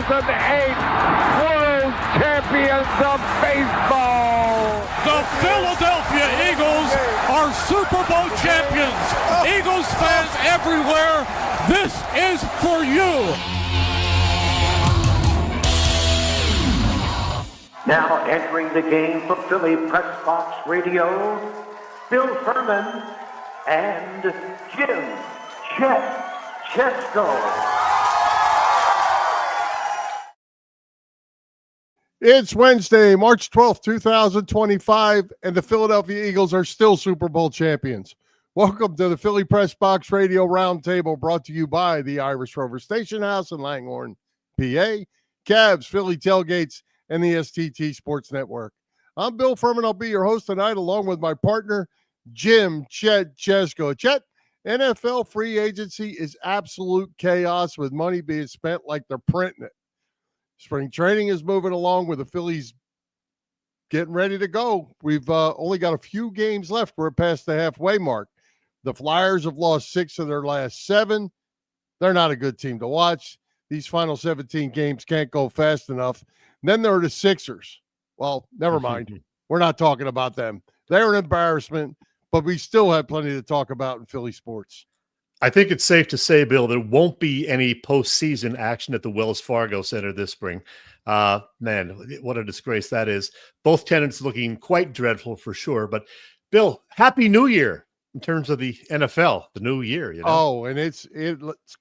World Champions of Baseball. The Philadelphia Eagles are Super Bowl champions. Eagles fans everywhere, this is for you. Now entering the game for Philly Pressbox Radio, Bill Furman and Jim Chet Chesko. It's Wednesday, March 12th, 2025, and the Philadelphia Eagles are still Super Bowl champions. Welcome to the Philly Pressbox Radio Roundtable, brought to you by the Irish Rover Station House in Langhorne, PA, Cavs, Philly Tailgates, and the STT Sports Network. I'm Bill Furman. I'll be your host tonight, along with my partner, Jim Chet Chesko. Chet, NFL free agency is absolute chaos with money being spent like they're printing it. Spring training is moving along with the Phillies getting ready to go. We've only got a few games left. We're past the halfway mark. The Flyers have lost 6 of their last 7. They're not a good team to watch. These final 17 games can't go fast enough. And then there are the Sixers. Well, never mind. We're not talking about them. They're an embarrassment, but we still have plenty to talk about in Philly sports. I think it's safe to say, Bill, there won't be any postseason action at the Wells Fargo Center this spring. Man, what a disgrace that is. Both tenants looking quite dreadful for sure. But, Bill, Happy New Year in terms of the NFL, the new year. You know? Oh, and it's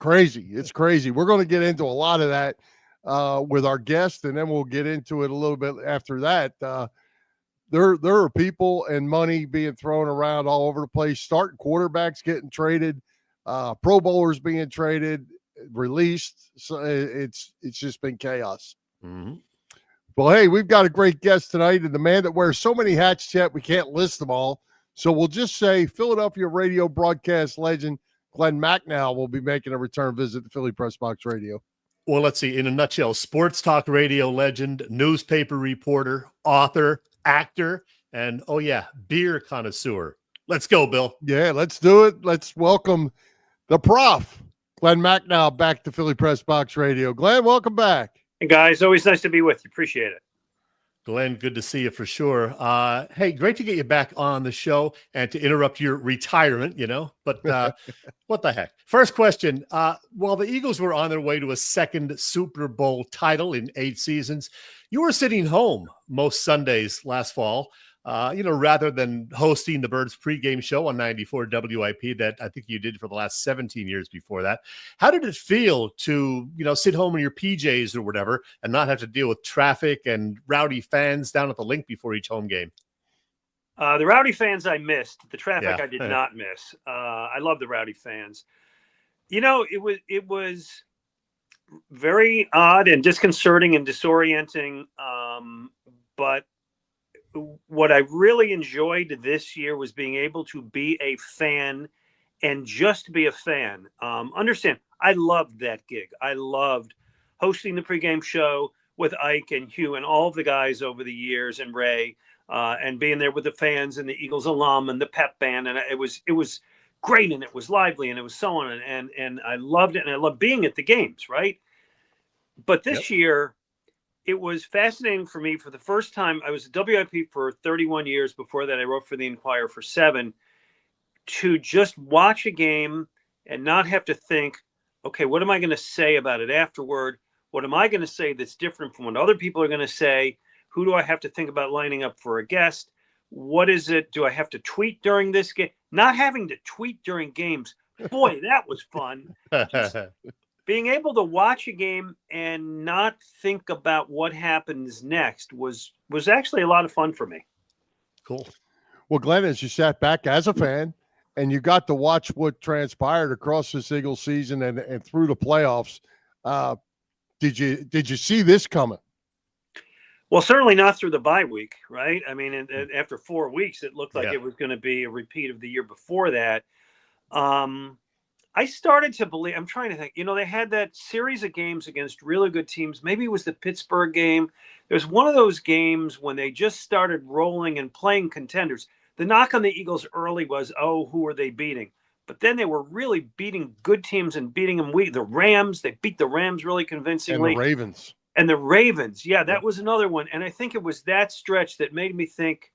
crazy. It's crazy. We're going to get into a lot of that with our guest, and then we'll get into it a little bit after that. There are people and money being thrown around all over the place, starting quarterbacks getting traded. Pro Bowlers being traded, released. So it's just been chaos. Mm-hmm. Well, hey, we've got a great guest tonight, and the man that wears so many hats, Chet, we can't list them all. So we'll just say Philadelphia radio broadcast legend Glen Macnow will be making a return visit to Philly Pressbox Radio. Well, let's see. In a nutshell, sports talk radio legend, newspaper reporter, author, actor, and, oh yeah, beer connoisseur. Let's go, Bill. Yeah, let's do it. Let's welcome the Prof, Glen Macnow, back to Philly Pressbox Radio. Glen, welcome back. Hey, guys. Always nice to be with you. Appreciate it. Glen, good to see you for sure. Hey, great to get you back on the show and to interrupt your retirement, but what the heck? First question. While the Eagles were on their way to a second Super Bowl title in 8 seasons, you were sitting home most Sundays last fall, rather than hosting the Birds pregame show on 94 WIP that I think you did for the last 17 years before that. How did it feel to, sit home in your PJs or whatever and not have to deal with traffic and rowdy fans down at the link before each home game? The rowdy fans I missed. The traffic I did not miss. I love the rowdy fans. It was very odd and disconcerting and disorienting, but what I really enjoyed this year was being able to be a fan and just be a fan. Understand, I loved that gig. I loved hosting the pregame show with Ike and Hugh and all of the guys over the years, and Ray, and being there with the fans and the Eagles alum and the pep band. And it was great, and it was lively, and it was so on. And I loved it, and I loved being at the games, right? But this year, it was fascinating for me. For the first time, I was at WIP for 31 years. Before that, I wrote for the Inquirer for 7. To just watch a game and not have to think, okay, what am I going to say about it afterward? What am I going to say that's different from what other people are going to say? Who do I have to think about lining up for a guest? What is it? Do I have to tweet during this game? Not having to tweet during games. Boy, that was fun. Just being able to watch a game and not think about what happens next was actually a lot of fun for me. Cool. Well, Glen, as you sat back as a fan and you got to watch what transpired across this Eagles season and through the playoffs, did you see this coming? Well, certainly not through the bye week, right? I mean, after 4 weeks, it looked like it was going to be a repeat of the year before that. I started to believe, I'm trying to think, they had that series of games against really good teams. Maybe it was the Pittsburgh game. It was one of those games when they just started rolling and playing contenders. The knock on the Eagles early was, who are they beating? but then they were really beating good teams and beating them weak. The Rams, they beat the Rams really convincingly. And the Ravens. And the Ravens, yeah, that was another one. And I think it was that stretch that made me think,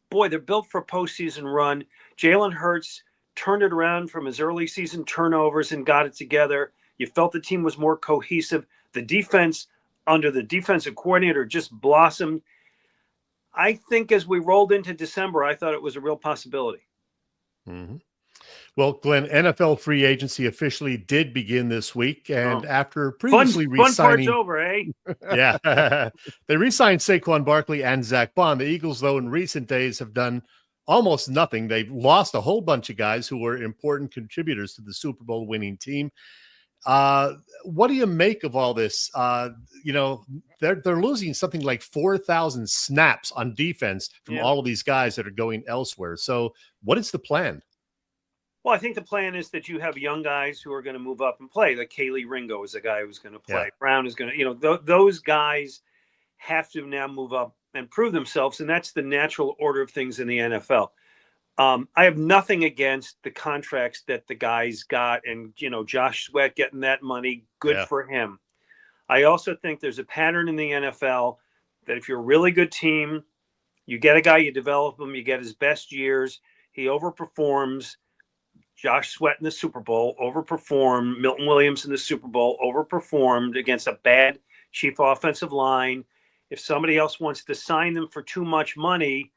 boy, they're built for a postseason run. Jalen Hurts turned it around from his early season turnovers and got it together. You felt the team was more cohesive. The defense under the defensive coordinator just blossomed. I think as we rolled into December, I thought it was a real possibility. Mm-hmm. Well, Glenn, NFL free agency officially did begin this week, and after previously fun part's over, eh? Yeah, they re-signed Saquon Barkley and Zach Bond. The Eagles, though, in recent days have done almost nothing. They've lost a whole bunch of guys who were important contributors to the Super Bowl winning team. What do you make of all this? They're losing something like 4,000 snaps on defense from all of these guys that are going elsewhere. So what is the plan? Well, I think the plan is that you have young guys who are going to move up and play. Like Kaylee Ringo is a guy who's going to play. Yeah. Brown is going to, those guys have to now move up and prove themselves. And that's the natural order of things in the NFL. I have nothing against the contracts that the guys got, and, Josh Sweat getting that money, good for him. I also think there's a pattern in the NFL that if you're a really good team, you get a guy, you develop him, you get his best years, he overperforms. Josh Sweat in the Super Bowl overperformed. Milton Williams in the Super Bowl overperformed against a bad chief offensive line. If somebody else wants to sign them for too much money,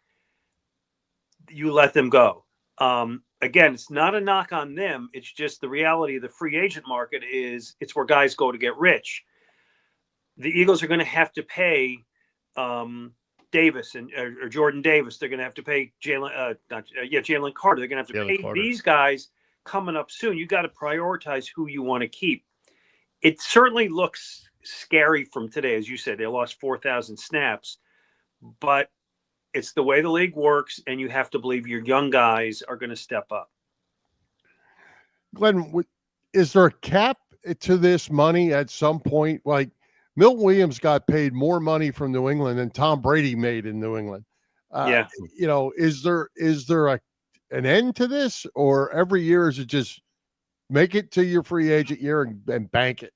you let them go. Again, it's not a knock on them. It's just the reality of the free agent market is it's where guys go to get rich. The Eagles are going to have to pay Davis or Jordan Davis. They're going to have to pay Jalen Carter. They're going to have to pay these guys coming up soon. You got to prioritize who you want to keep. It certainly looks scary from today. As you said, they lost 4,000 snaps, but it's the way the league works, and you have to believe your young guys are going to step up. Glenn, is there a cap to this money at some point? Like Milton Williams got paid more money from New England than Tom Brady made in New England. Is there an end to this, or every year is it just make it to your free agent year and bank it?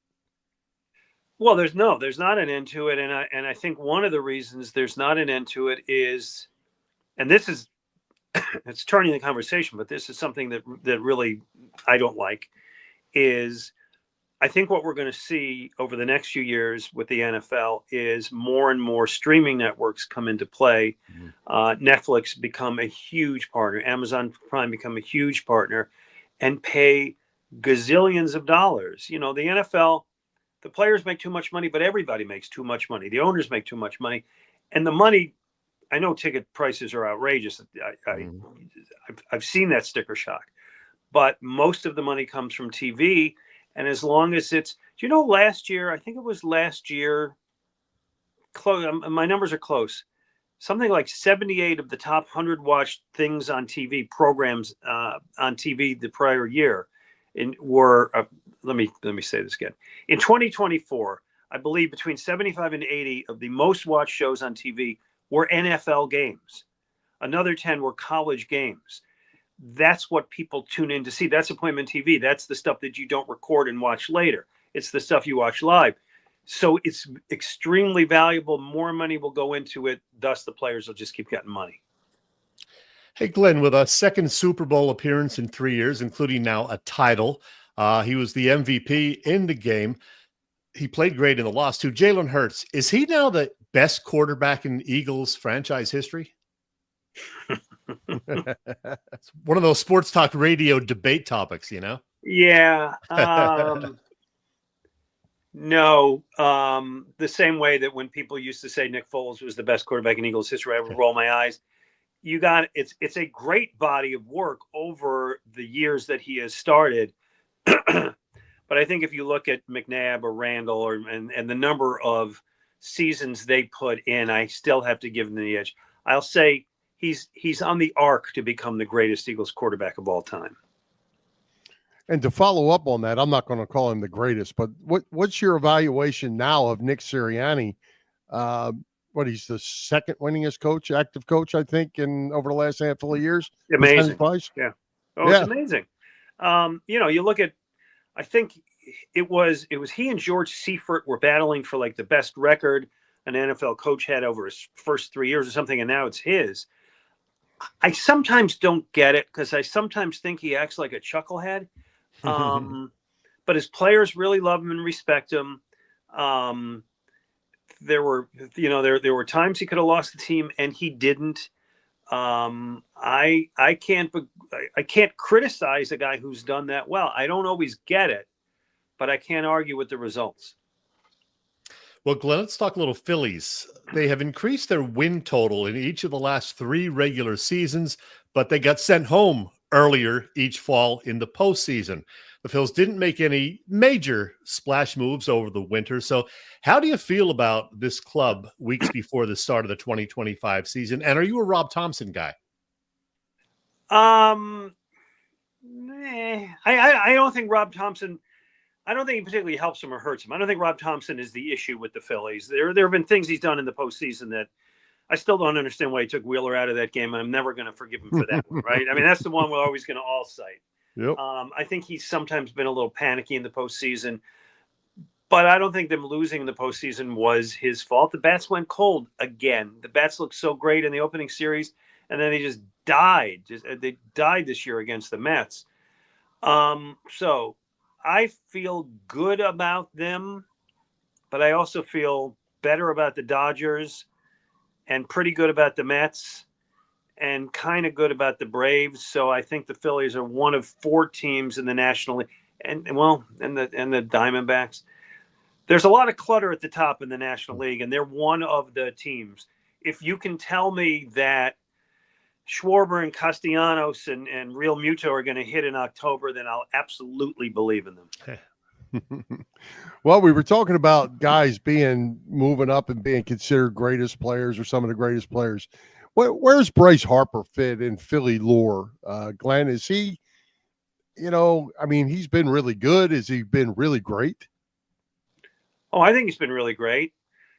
Well, there's not an end to it. And I think one of the reasons there's not an end to it is, and this is, it's turning the conversation, but this is something that really I don't like, is I think what we're going to see over the next few years with the NFL is more and more streaming networks come into play. Mm-hmm. Netflix become a huge partner, Amazon Prime become a huge partner, and pay gazillions of dollars. The NFL, the players make too much money, but everybody makes too much money. The owners make too much money. And the money, I know ticket prices are outrageous. I've seen that sticker shock. But most of the money comes from TV. And as long as it's, last year, I think it was last year, close. My numbers are close. Something like 78 of the top 100 watched things on TV, programs on TV the prior year were, let me say this again. In 2024, I believe between 75 and 80 of the most watched shows on TV were NFL games. Another 10 were college games. That's what people tune in to see. That's appointment TV. That's the stuff that you don't record and watch later. It's the stuff you watch live. So it's extremely valuable. More money will go into it. Thus, the players will just keep getting money. Hey, Glenn, with a second Super Bowl appearance in 3 years, including now a title, he was the MVP in the game. He played great in the loss too. Jalen Hurts, is he now the best quarterback in Eagles franchise history? It's one of those sports talk radio debate topics, Yeah. No. The same way that when people used to say Nick Foles was the best quarterback in Eagles history, I would roll my eyes. It's a great body of work over the years that he has started. But I think if you look at McNabb or Randall and the number of seasons they put in, I still have to give him the edge. I'll say he's on the arc to become the greatest Eagles quarterback of all time. And to follow up on that, I'm not going to call him the greatest, but what's your evaluation now of Nick Sirianni? He's the second winningest active coach, I think, over the last handful of years. Amazing. Yeah. It's amazing. You look at, I think it was he and George Seifert were battling for like the best record an NFL coach had over his first 3 years or something, and now it's his. I sometimes don't get it because I sometimes think he acts like a chucklehead. But his players really love him and respect him. There were times he could have lost the team and he didn't. I can't criticize a guy who's done that well. I don't always get it, but I can't argue with the results. Well, Glenn, let's talk a little Phillies. They have increased their win total in each of the last 3 regular seasons, but they got sent home earlier each fall in the postseason. The Phils didn't make any major splash moves over the winter. So how do you feel about this club weeks before the start of the 2025 season? And are you a Rob Thompson guy? I don't think Rob Thompson, I don't think he particularly helps him or hurts him. I don't think Rob Thompson is the issue with the Phillies. There have been things he's done in the postseason that I still don't understand why he took Wheeler out of that game. And I'm never going to forgive him for that one, right? I mean, that's the one we're always going to all cite. Yep. I think he's sometimes been a little panicky in the postseason, but I don't think them losing in the postseason was his fault. The bats went cold again. The bats looked so great in the opening series, and then they just died. They died this year against the Mets. So I feel good about them, but I also feel better about the Dodgers and pretty good about the Mets and kind of good about the Braves. So I think the Phillies are one of 4 teams in the National League, and the Diamondbacks. There's a lot of clutter at the top in the National League, and they're one of the teams. If you can tell me that Schwarber and Castellanos and Real Muto are going to hit in October, then I'll absolutely believe in them. Well, we were talking about guys moving up and being considered greatest players or some of the greatest players. Where's Bryce Harper fit in Philly lore? Glenn, is he, he's been really good. Has he been really great? Oh, I think he's been really great.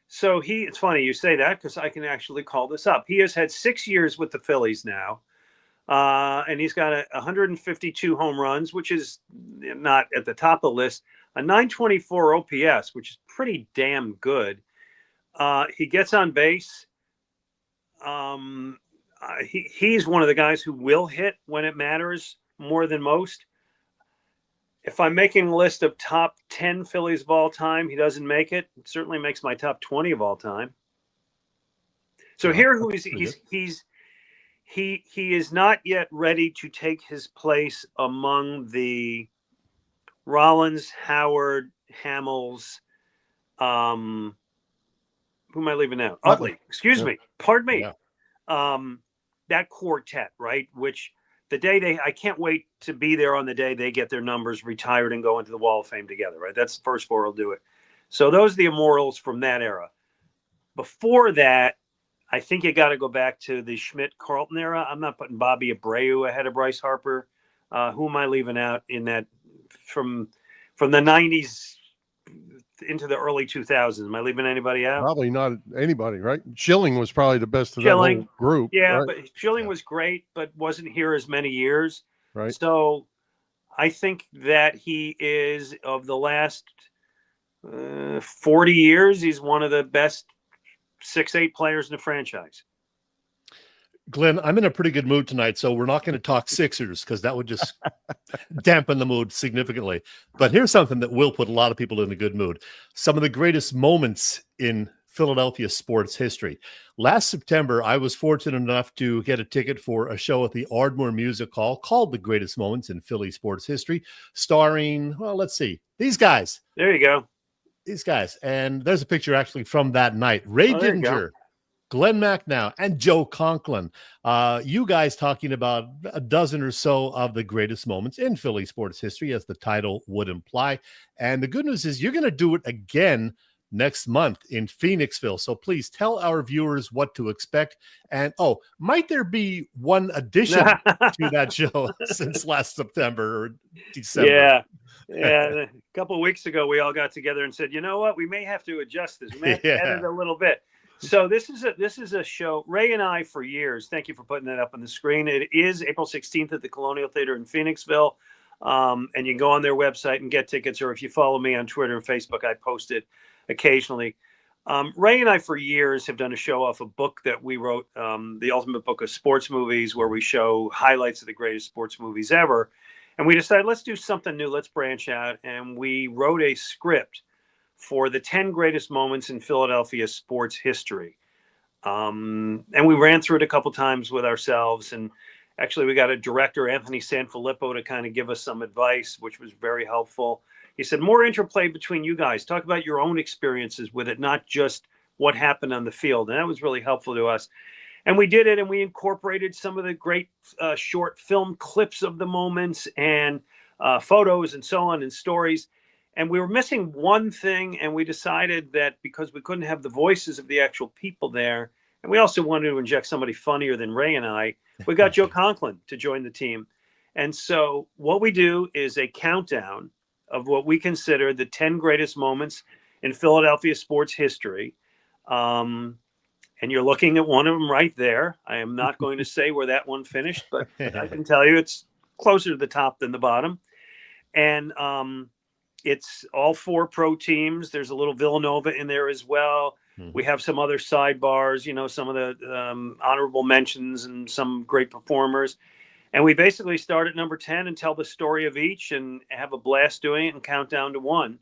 So it's funny you say that because I can actually call this up. He has had 6 years with the Phillies now, and he's got 152 home runs, which is not at the top of the list, a 924 OPS, which is pretty damn good. He gets on base. He's one of the guys who will hit when it matters more than most. If I'm making a list of top 10 Phillies of all time, he doesn't make it. It certainly makes my top 20 of all time. So here who he is not yet ready to take his place among the Rollins, Howard, Hamels, who am I leaving out? Utley, excuse me. Pardon me. Yeah. That quartet, right? Which the day I can't wait to be there on the day they get their numbers retired and go into the Wall of Fame together, right? That's the first 4 will do it. So those are the immortals from that era. Before that, I think you got to go back to the Schmidt-Carlton era. I'm not putting Bobby Abreu ahead of Bryce Harper. Who am I leaving out in that from the 90s into the early 2000s? Am I leaving anybody out? Probably not anybody, right? Schilling was probably the best of that whole group. Yeah, right? But Schilling was great, but wasn't here as many years. Right. So I think that he is, of the last 40 years, he's one of the best 6'8" players in the franchise. Glenn, I'm in a pretty good mood tonight, so we're not going to talk Sixers because that would just dampen the mood significantly. But here's something that will put a lot of people in a good mood. Some of the greatest moments in Philadelphia sports history. Last September, I was fortunate enough to get a ticket for a show at the Ardmore Music Hall called The Greatest Moments in Philly Sports History, starring, well, let's see, these guys. There you go. These guys. And there's a picture actually from that night. Ray Didinger, Glen Macnow, and Joe Conklin. You guys talking about a dozen or so of the greatest moments in Philly sports history, as the title would imply. And the good news is you're going to do it again next month in Phoenixville. So please tell our viewers what to expect. And, might there be one addition to that show since last September or December? Yeah. A couple of weeks ago, we all got together and said, you know what? We may have to adjust this. We may have to edit a little bit. So this is a show. Ray and I, for years, thank you for putting that up on the screen. It is April 16th at the Colonial Theater in Phoenixville. And you can go on their website and get tickets, or if you follow me on Twitter and Facebook, I post it occasionally. Ray and I, for years, have done a show off a book that we wrote, The Ultimate Book of Sports Movies, where we show highlights of the greatest sports movies ever. And we decided, let's do something new. Let's branch out. And we wrote a script for the 10 greatest moments in Philadelphia sports history. And we ran through it a couple times with ourselves. And actually, we got a director, Anthony Sanfilippo, to kind of give us some advice, which was very helpful. He said, more interplay between you guys. Talk about your own experiences with it, not just what happened on the field. And that was really helpful to us. And we did it, and we incorporated some of the great short film clips of the moments and photos and so on and stories. And we were missing one thing, and we decided that because we couldn't have the voices of the actual people there, and we also wanted to inject somebody funnier than Ray and I, we got Joe Conklin to join the team. And so what we do is a countdown of what we consider the 10 greatest moments in Philadelphia sports history. And you're looking at one of them right there. I am not going to say where that one finished, but I can tell you it's closer to the top than the bottom. And it's all 4 pro teams. There's a little Villanova in there as well. We have some other sidebars, some of the honorable mentions and some great performers. And we basically start at number 10 and tell the story of each and have a blast doing it and count down to 1.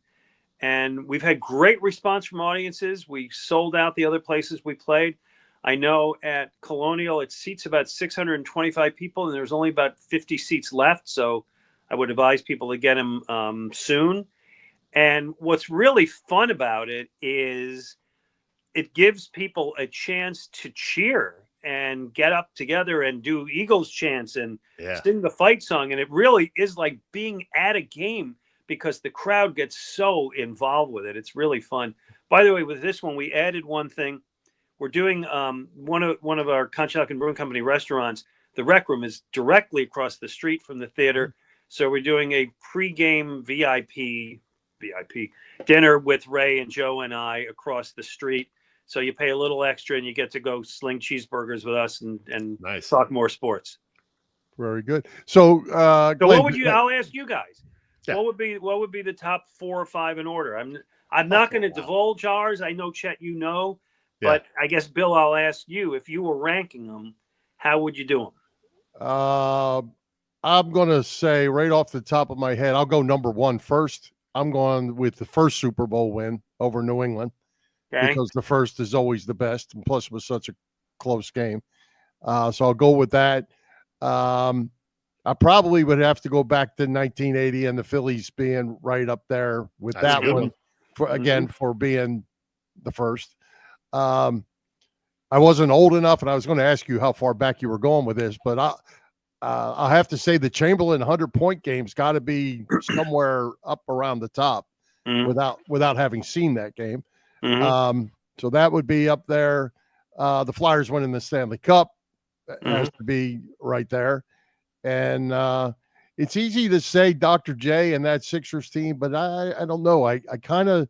And we've had great response from audiences. We sold out the other places we played. I know at Colonial, it seats about 625 people, and there's only about 50 seats left. So I would advise people to get them soon. And what's really fun about it is it gives people a chance to cheer and get up together and do Eagles chants and sing the fight song. And it really is like being at a game because the crowd gets so involved with it. It's really fun. By the way, with this one, we added one thing. We're doing one of our Conshohocken Brewing Company restaurants. The Rec Room is directly across the street from the theater. So we're doing a pregame VIP dinner with Ray and Joe and I across the street. So you pay a little extra and you get to go sling cheeseburgers with us and talk more sports. Very good. So, so Glenn, what would you? I'll ask you guys. Yeah. What would be the top 4 or 5 in order? I'm not going to divulge ours. I know, Chet, but I guess, Bill, I'll ask you, if you were ranking them, how would you do them? I'm going to say right off the top of my head, I'll go number 1 first. I'm going with the first Super Bowl win over New England. Okay. Because the first is always the best, and plus it was such a close game. So I'll go with that. I probably would have to go back to 1980 and the Phillies being right up there with that one for being the first. I wasn't old enough, and I was going to ask you how far back you were going with this, but I'll have to say the Chamberlain 100-point game's got to be somewhere up around the top without having seen that game. So that would be up there. The Flyers winning the Stanley Cup has to be right there. And it's easy to say Dr. J and that Sixers team, but I don't know. I kind of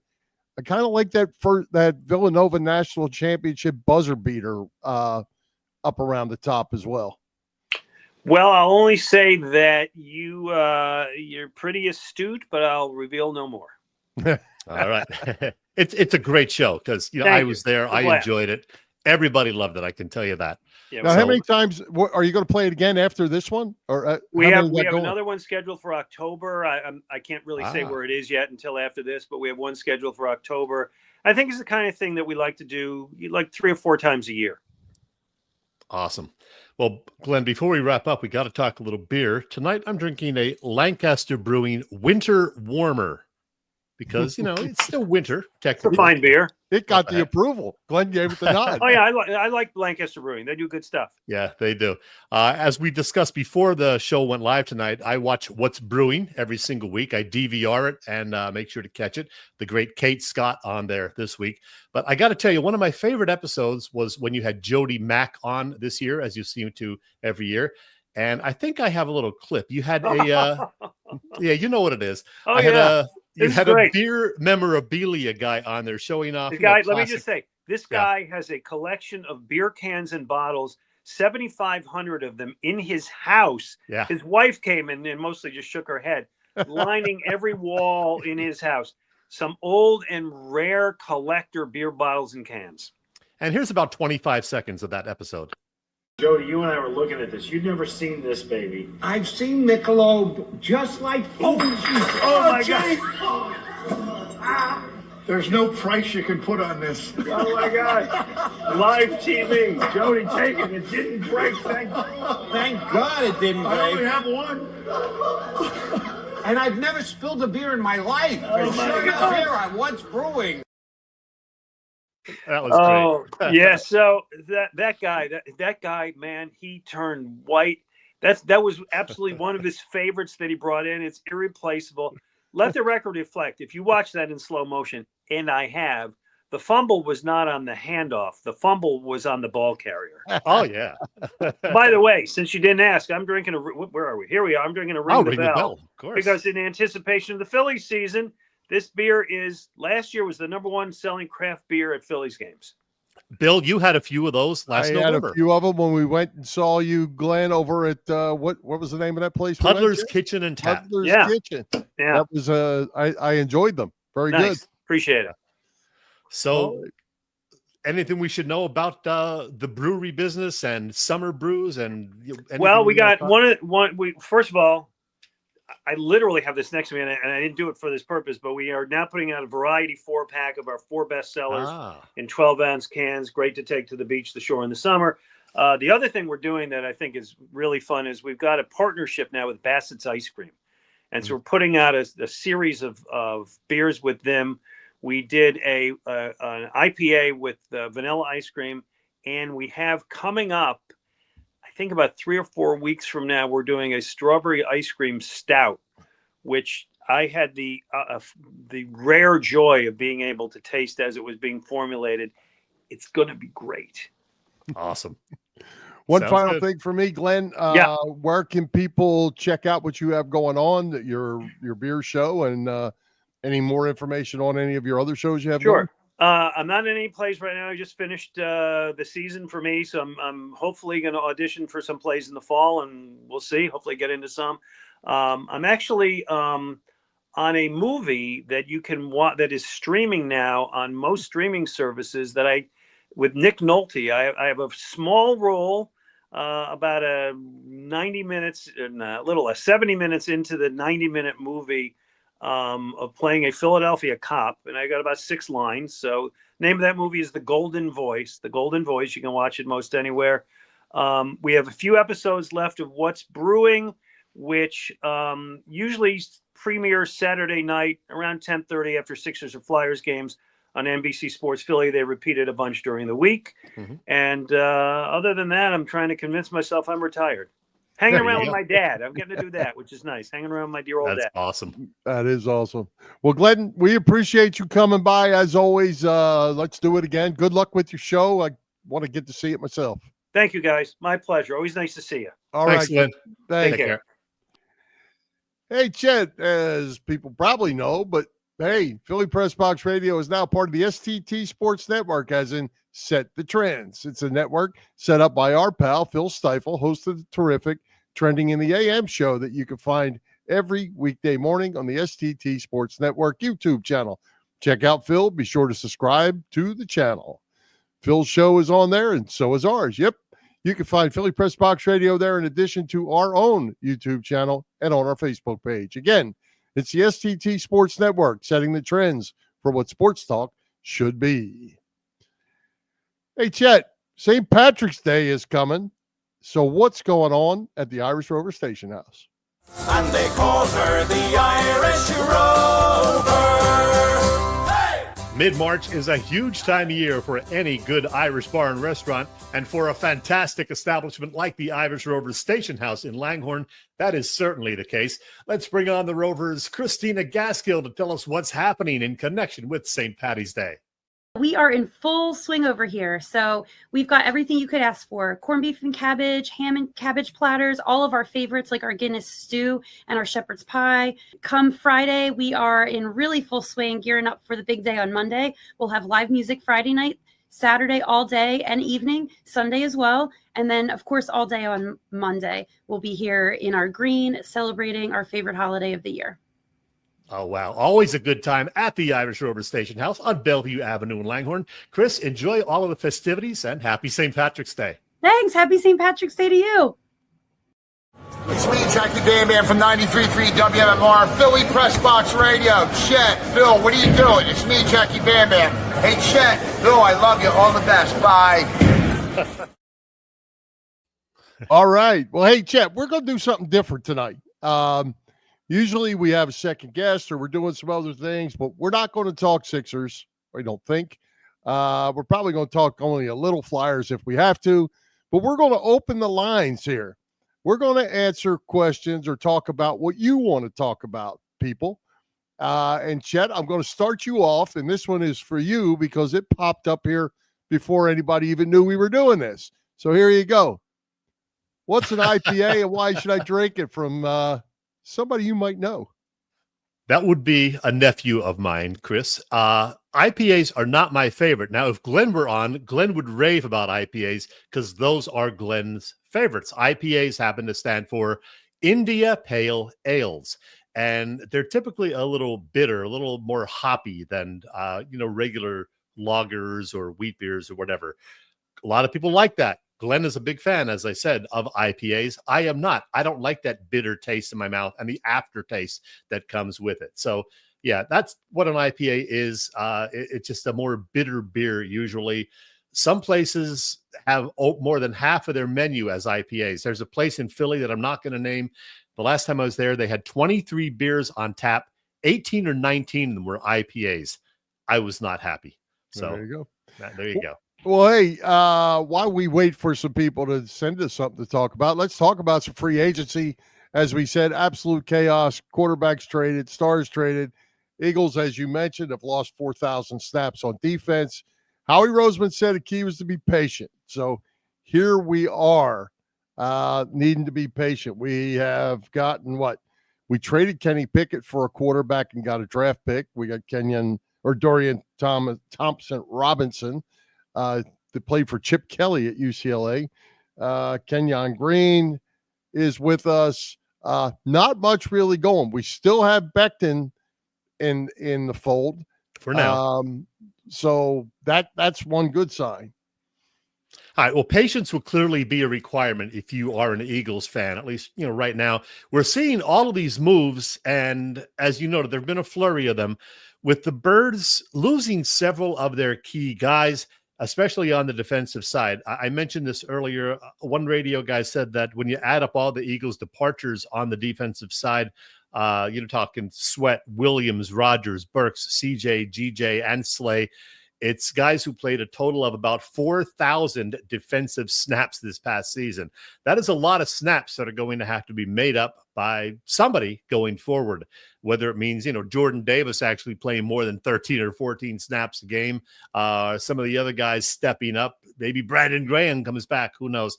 like that Villanova National Championship buzzer beater up around the top as well. Well, I'll only say that you're pretty astute, but I'll reveal no more. All right. It's a great show because I was there. I enjoyed it. Everybody loved it. I can tell you that. Yeah, now, how many times are you going to play it again after this one? Or we have another one scheduled for October. I can't really say where it is yet until after this, but we have one scheduled for October. I think it's the kind of thing that we like to do like 3 or 4 times a year. Awesome. Well, Glenn, before we wrap up, we got to talk a little beer. Tonight, I'm drinking a Lancaster Brewing Winter Warmer because, it's still winter. Technically. It's a fine beer. It got the approval. Glenn gave it the nod. Oh, yeah. I like Lancaster Brewing. They do good stuff. Yeah, they do. As we discussed before the show went live tonight, I watch What's Brewing every single week. I DVR it and make sure to catch it. The great Kate Scott on there this week. But I got to tell you, one of my favorite episodes was when you had Jody Mack on this year, as you seem to every year. And I think I have a little clip. You had a, you know what it is. Oh, You had a beer memorabilia guy on there showing off. Let me just say, this guy has a collection of beer cans and bottles 7,500 of them in his house. Yeah. His wife came in and mostly just shook her head, lining every wall in his house. Some old and rare collector beer bottles and cans. And here's about 25 seconds of that episode. Jody, you and I were looking at this. You'd never seen this, baby. I've seen Michelob just like Oh my God. There's no price you can put on this. Oh my God. Live TV. Jody, take it. It didn't break. Thank God it didn't break. I only have one. And I've never spilled a beer in my life. Oh my Sugar God. beer I'm once brewing. That was great. Yeah. So that guy, man, he turned white. That was absolutely one of his favorites that he brought in. It's irreplaceable. Let the record reflect. If you watch that in slow motion, and I have, the fumble was not on the handoff. The fumble was on the ball carrier. Oh, yeah. By the way, since you didn't ask, I'm drinking where are we? Here we are. I'm drinking a Ring the Bell. Of course. Because in anticipation of the Phillies season, this beer last year was the #1 selling craft beer at Phillies games. Bill, you had a few of those last November. I had a few of them when we went and saw you, Glenn, over at what was the name of that place? Puddler's Kitchen and Tap. Puddler's Kitchen. Yeah. That was I enjoyed them. Very Nice. good. Appreciate it. So anything we should know about the brewery business and summer brews and well, we got first of all, I literally have this next to me, and I didn't do it for this purpose, but we are now putting out a variety 4-pack of our 4 best sellers in 12-ounce cans. Great to take to the beach, the shore in the summer. The other thing we're doing that I think is really fun is we've got a partnership now with Bassett's Ice Cream. And so we're putting out a series of beers with them. We did an IPA with vanilla ice cream, and we have coming up, I think about 3 or 4 weeks from now, we're doing a strawberry ice cream stout, which I had the rare joy of being able to taste as it was being formulated. It's going to be great. Awesome. One Sounds final good. thing for me, Glenn. Yeah. Where can people check out what you have going on, your beer show, and any more information on any of your other shows you have going? Sure. I'm not in any plays right now. I just finished the season for me, so I'm hopefully going to audition for some plays in the fall, and we'll see. Hopefully get into some. I'm actually on a movie that you can watch that is streaming now on most streaming services with Nick Nolte. I have a small role, about 70 minutes into the 90-minute movie of playing a Philadelphia cop, and I got about 6 lines. So name of that movie is The Golden Voice. The Golden Voice. You can watch it most anywhere. We have a few episodes left of What's Brewing, which usually premieres Saturday night around 10:30 after Sixers or Flyers games on NBC Sports Philly. They repeat it a bunch during the week. Mm-hmm. And other than that, I'm trying to convince myself I'm retired. Hanging around with my dad. I'm getting to do that, which is nice. Hanging around with my dear old dad. That's awesome. That is awesome. Well, Glenn, we appreciate you coming by as always. Let's do it again. Good luck with your show. I want to get to see it myself. Thank you, guys. My pleasure. Always nice to see you. All Thanks, right, Glenn. Thank Take you. care. Hey, Chet, as people probably know, but hey, Philly Press Box Radio is now part of the STT Sports Network, as in Set the Trends. It's a network set up by our pal, Phil Stiefel, host of the terrific Trending in the AM show that you can find every weekday morning on the STT Sports Network YouTube channel. Check out Phil. Be sure to subscribe to the channel. Phil's show is on there, and so is ours. Yep. You can find Philly Press Box Radio there in addition to our own YouTube channel and on our Facebook page. Again, it's the STT Sports Network, setting the trends for what sports talk should be. Hey, Chet, St. Patrick's Day is coming. So what's going on at the Irish Rover Station House? And they call her the Irish Rover. Hey! Mid-March is a huge time of year for any good Irish bar and restaurant, and for a fantastic establishment like the Irish Rover Station House in Langhorne, that is certainly the case. Let's bring on the Rovers' Christina Gaskill to tell us what's happening in connection with St. Paddy's Day. We are in full swing over here. So we've got everything you could ask for. Corned beef and cabbage, ham and cabbage platters, all of our favorites like our Guinness stew and our shepherd's pie. Come Friday, we are in really full swing, gearing up for the big day on Monday. We'll have live music Friday night. Saturday all day and evening, Sunday as well. And then, of course, all day on Monday. We'll be here in our green celebrating our favorite holiday of the year. Oh, wow. Always a good time at the Irish Rover Station House on Bellevue Avenue in Langhorne. Chris, enjoy all of the festivities and happy St. Patrick's Day. Thanks. Happy St. Patrick's Day to you. It's me, Jackie Bam from 93.3 WMMR, Philly Pressbox Radio. Chet, Bill, what are you doing? It's me, Jackie Bam. Hey, Chet, Bill, I love you. All the best. Bye. All right. Well, hey, Chet, we're going to do something different tonight. Usually we have a second guest or we're doing some other things, but we're not going to talk Sixers, I don't think. We're probably going to talk only a little Flyers if we have to, but we're going to open the lines here. We're going to answer questions or talk about what you want to talk about, people. And Chet, I'm going to start you off, and this one is for you because it popped up here before anybody even knew we were doing this. So here you go. What's an IPA and why should I drink it from somebody you might know? That would be a nephew of mine, Chris. IPAs are not my favorite. Now, if Glenn were on, Glenn would rave about IPAs because those are Glenn's favorites. IPAs happen to stand for India Pale Ales, and they're typically a little bitter, a little more hoppy than regular lagers or wheat beers or whatever. A lot of people like that. Glenn is a big fan, as I said, of IPAs. I am not. I don't like that bitter taste in my mouth and the aftertaste that comes with it. So, yeah, that's what an IPA is. It's just a more bitter beer, usually. Some places have more than half of their menu as IPAs. There's a place in Philly that I'm not going to name. The last time I was there, they had 23 beers on tap. 18 or 19 of them were IPAs. I was not happy. So there you go. There you go. Well, hey, while we wait for some people to send us something to talk about, let's talk about some free agency. As we said, absolute chaos, quarterbacks traded, stars traded. Eagles, as you mentioned, have lost 4,000 snaps on defense. Howie Roseman said the key was to be patient. So here we are, needing to be patient. We have gotten what? We traded Kenny Pickett for a quarterback and got a draft pick. We got Dorian Thompson Robinson. That played for Chip Kelly at UCLA. Kenyon Green is with us. Not much really going. We still have Becton in the fold for now. So that's one good sign. All right. Well, patience will clearly be a requirement if you are an Eagles fan. At least, right now we're seeing all of these moves, and as you noted, there've been a flurry of them, with the Birds losing several of their key guys, especially on the defensive side. I mentioned this earlier. One radio guy said that when you add up all the Eagles' departures on the defensive side, you're talking Sweat, Williams, Rogers, Burks, CJ, GJ, and Slay. It's guys who played a total of about 4,000 defensive snaps this past season. That is a lot of snaps that are going to have to be made up by somebody going forward, whether it means, Jordan Davis actually playing more than 13 or 14 snaps a game. Some of the other guys stepping up. Maybe Brandon Graham comes back. Who knows?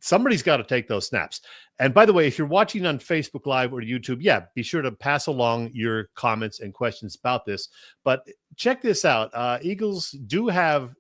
Somebody's got to take those snaps. And by the way, if you're watching on Facebook Live or YouTube, be sure to pass along your comments and questions about this. But check this out. Eagles do have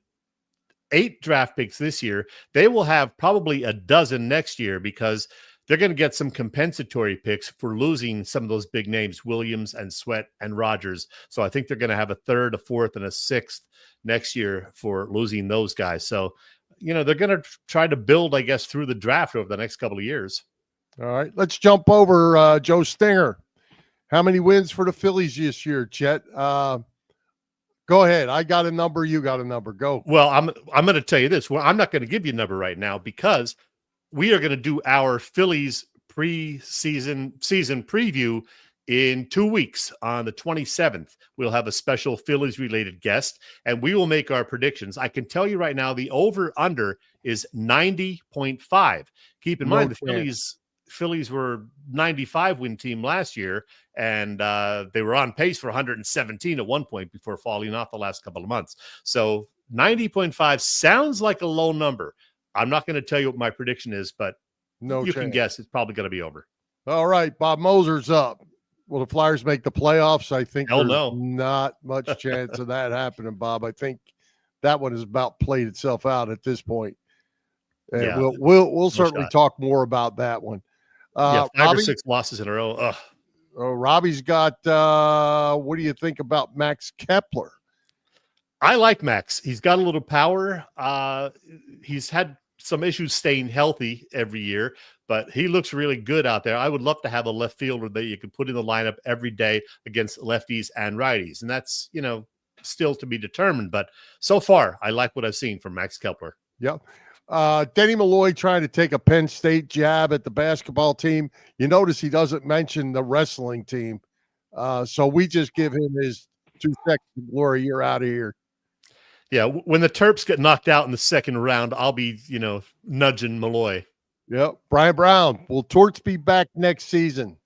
8 draft picks this year. They will have probably a dozen next year because they're going to get some compensatory picks for losing some of those big names, Williams and Sweat and Rogers. So I think they're going to have a 3rd, a 4th, and a 6th next year for losing those guys. So, they're going to try to build, I guess, through the draft over the next couple of years. All right, let's jump over Joe Stinger. How many wins for the Phillies this year, Chet? Go ahead. I got a number. You got a number. Go. Well, I'm going to tell you this. Well, I'm not going to give you a number right now because we are going to do our Phillies season preview in 2 weeks on the 27th. We'll have a special Phillies related guest and we will make our predictions. I can tell you right now, the over under is 90.5. Keep in mind the Phillies were 95 win team last year, and they were on pace for 117 at one point before falling off the last couple of months. So 90.5 sounds like a low number. I'm not going to tell you what my prediction is, but you can guess it's probably going to be over. All right, Bob Moser's up. Will the Flyers make the playoffs? I think Hell there's no. not much chance of that happening, Bob. I think that one has about played itself out at this point. And Yeah, we'll certainly shot. talk more about that one. 5 Robbie? or 6 losses in a row. Ugh. Robbie's got what do you think about Max Kepler? I like Max. He's got a little power. He's had some issues staying healthy every year, but he looks really good out there. I would love to have a left fielder that you could put in the lineup every day against lefties and righties. And that's, still to be determined. But so far, I like what I've seen from Max Kepler. Yep. Denny Malloy trying to take a Penn State jab at the basketball team. You notice he doesn't mention the wrestling team. So we just give him his 2 seconds of glory. You're out of here. Yeah, when the Terps get knocked out in the second round, I'll be, nudging Malloy. Yep. Brian Brown, will Torts be back next season?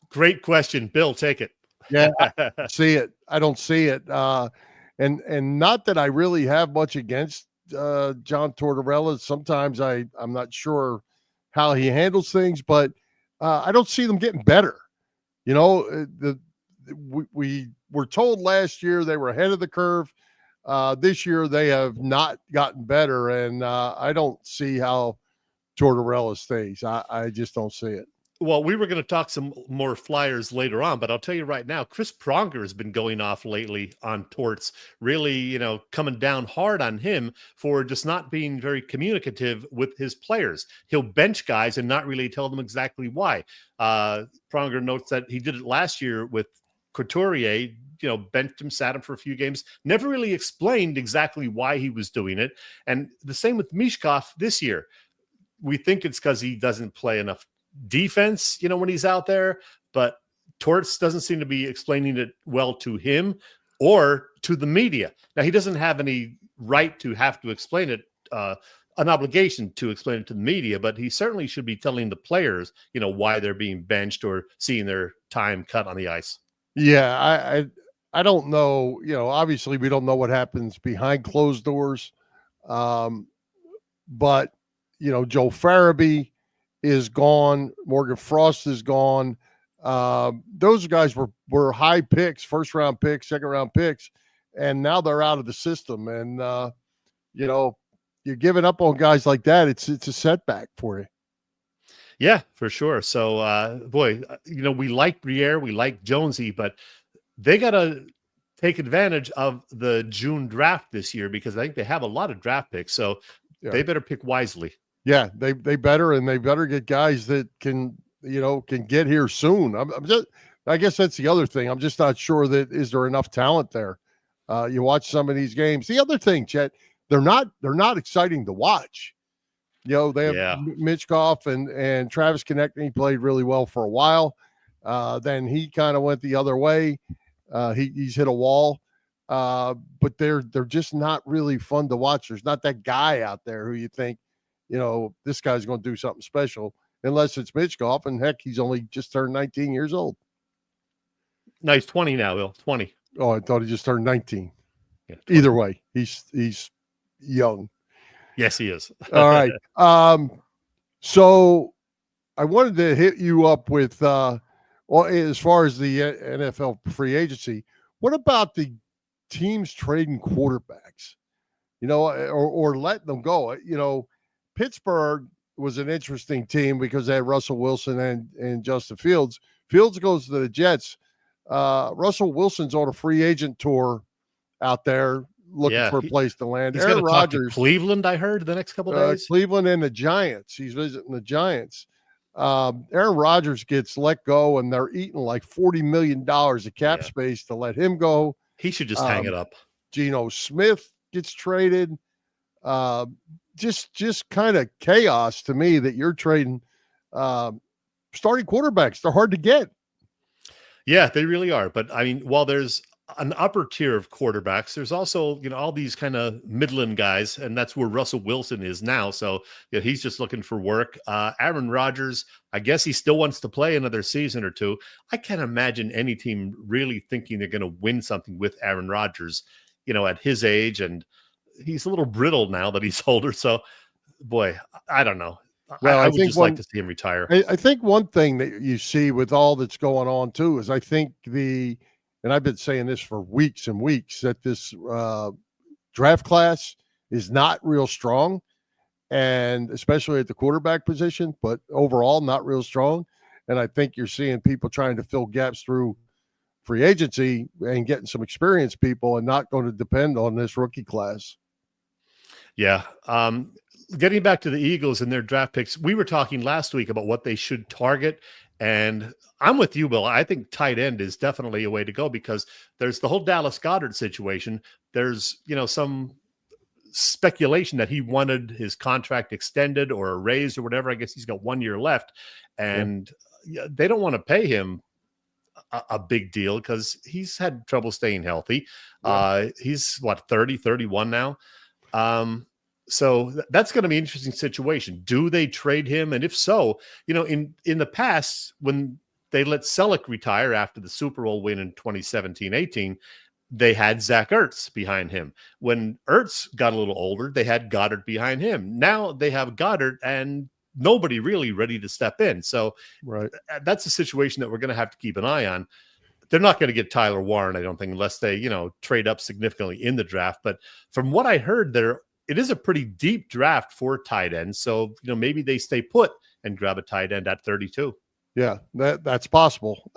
Great question. Bill, take it. Yeah, I don't see it. I don't see it. And not that I really have much against John Tortorella. Sometimes I'm not sure how he handles things, but I don't see them getting better. We were told last year they were ahead of the curve. This year they have not gotten better, and I don't see how Tortorella stays. I just don't see it. Well, we were going to talk some more Flyers later on, but I'll tell you right now, Chris Pronger has been going off lately on Torts, really, coming down hard on him for just not being very communicative with his players. He'll bench guys and not really tell them exactly why. Pronger notes that he did it last year with Couturier, benched him, sat him for a few games, never really explained exactly why he was doing it. And the same with Mishkov this year. We think it's because he doesn't play enough defense, when he's out there, but Torts doesn't seem to be explaining it well to him or to the media. Now, he doesn't have any right to have to explain it, an obligation to explain it to the media, but he certainly should be telling the players, why they're being benched or seeing their time cut on the ice. Yeah, I don't know. Obviously we don't know what happens behind closed doors. But, Joe Farabee is gone. Morgan Frost is gone. Those guys were high picks, first round picks, second round picks, and now they're out of the system. And, you're giving up on guys like that. It's a setback for you. Yeah, for sure. So, we like Briere, we like Jonesy, but they got to take advantage of the June draft this year because I think they have a lot of draft picks. So they better pick wisely. Yeah, they better, and they better get guys that can get here soon. I guess that's the other thing. I'm just not sure is there enough talent there. You watch some of these games. The other thing, Chet, they're not exciting to watch. They have Mitchkoff and Travis Konechny. He played really well for a while. Then he kind of went the other way. He's hit a wall. But they're just not really fun to watch. There's not that guy out there who you think, this guy's going to do something special, unless it's Mitchkoff, and heck, he's only just turned 19 years old. No, he's 20 now, Bill. 20. Oh, I thought he just turned 19. Yeah, either way, he's young. Yes, he is. All right. So I wanted to hit you up with, as far as the NFL free agency, what about the teams trading quarterbacks, or letting them go? Pittsburgh was an interesting team because they had Russell Wilson and Justin Fields. Fields goes to the Jets. Russell Wilson's on a free agent tour out there looking for a place to land. He's Aaron Rodgers, Cleveland, I heard, the next couple of days. Cleveland and the Giants. He's visiting the Giants. Aaron Rodgers gets let go, and they're eating like $40 million of cap space to let him go. He should just hang it up. Geno Smith gets traded. Just kind of chaos to me that you're trading starting quarterbacks. They're hard to get. Yeah, they really are. But I mean, while there's an upper tier of quarterbacks, there's also, all these kind of Midland guys, and that's where Russell Wilson is now. So he's just looking for work. Aaron Rodgers, I guess he still wants to play another season or two. I can't imagine any team really thinking they're going to win something with Aaron Rodgers, at his age, and he's a little brittle now that he's older. So, boy, I don't know. Well, I would just like to see him retire. I think one thing that you see with all that's going on too is I think and I've been saying this for weeks and weeks, that this draft class is not real strong, and especially at the quarterback position, but overall not real strong. And I think you're seeing people trying to fill gaps through free agency and getting some experienced people and not going to depend on this rookie class. Yeah. Getting back to the Eagles and their draft picks, we were talking last week about what they should target. And I'm with you, Bill. I think tight end is definitely a way to go because there's the whole Dallas Goedert situation. There's, some speculation that he wanted his contract extended or a raise or whatever. I guess he's got 1 year left. And they don't want to pay him a big deal because he's had trouble staying healthy. He's 30, 31 now. So that's going to be an interesting situation. Do they trade him? And if so, in the past, when they let Selleck retire after the Super Bowl win in 2017-18, they had Zach Ertz behind him. When Ertz got a little older, they had Goddard behind him. Now they have Goddard and nobody really ready to step in. So that's a situation that we're going to have to keep an eye on. They're not going to get Tyler Warren, I don't think, unless they, trade up significantly in the draft. But from what I heard, it is a pretty deep draft for tight ends. So, maybe they stay put and grab a tight end at 32. Yeah, that's possible.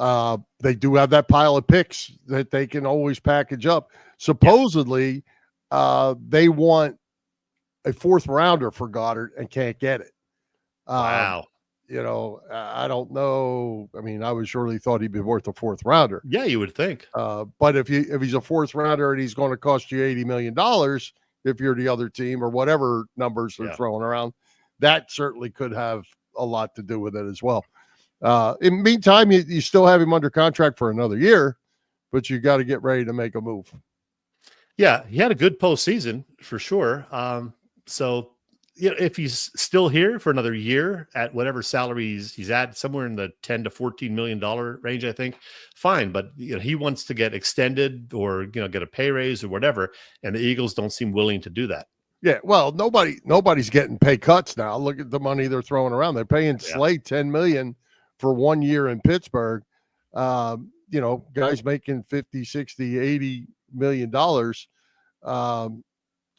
They do have that pile of picks that they can always package up. Supposedly, they want a fourth rounder for Goddard and can't get it. Wow. I don't know. I mean, I would surely thought he'd be worth a fourth rounder. Yeah, you would think. But if he's a fourth rounder and he's going to cost you $80 million, if you're the other team or whatever numbers they're throwing around, that certainly could have a lot to do with it as well. In the meantime, you still have him under contract for another year, but you got to get ready to make a move. Yeah, he had a good postseason for sure. So, if he's still here for another year at whatever salary he's at, somewhere in the $10 to $14 million range, I think, fine. But he wants to get extended or get a pay raise or whatever, and the Eagles don't seem willing to do that. Yeah, well, nobody's getting pay cuts now. Look at the money they're throwing around. They're paying Slay $10 million for 1 year in Pittsburgh. Guys making 50, 60, 80 million dollars.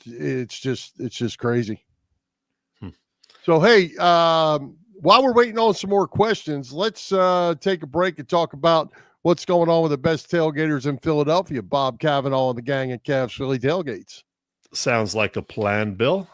It's just crazy. So, hey, while we're waiting on some more questions, let's take a break and talk about what's going on with the best tailgaters in Philadelphia, Bob Cavanaugh and the gang at Cavs Philly Tailgates. Sounds like a plan, Bill.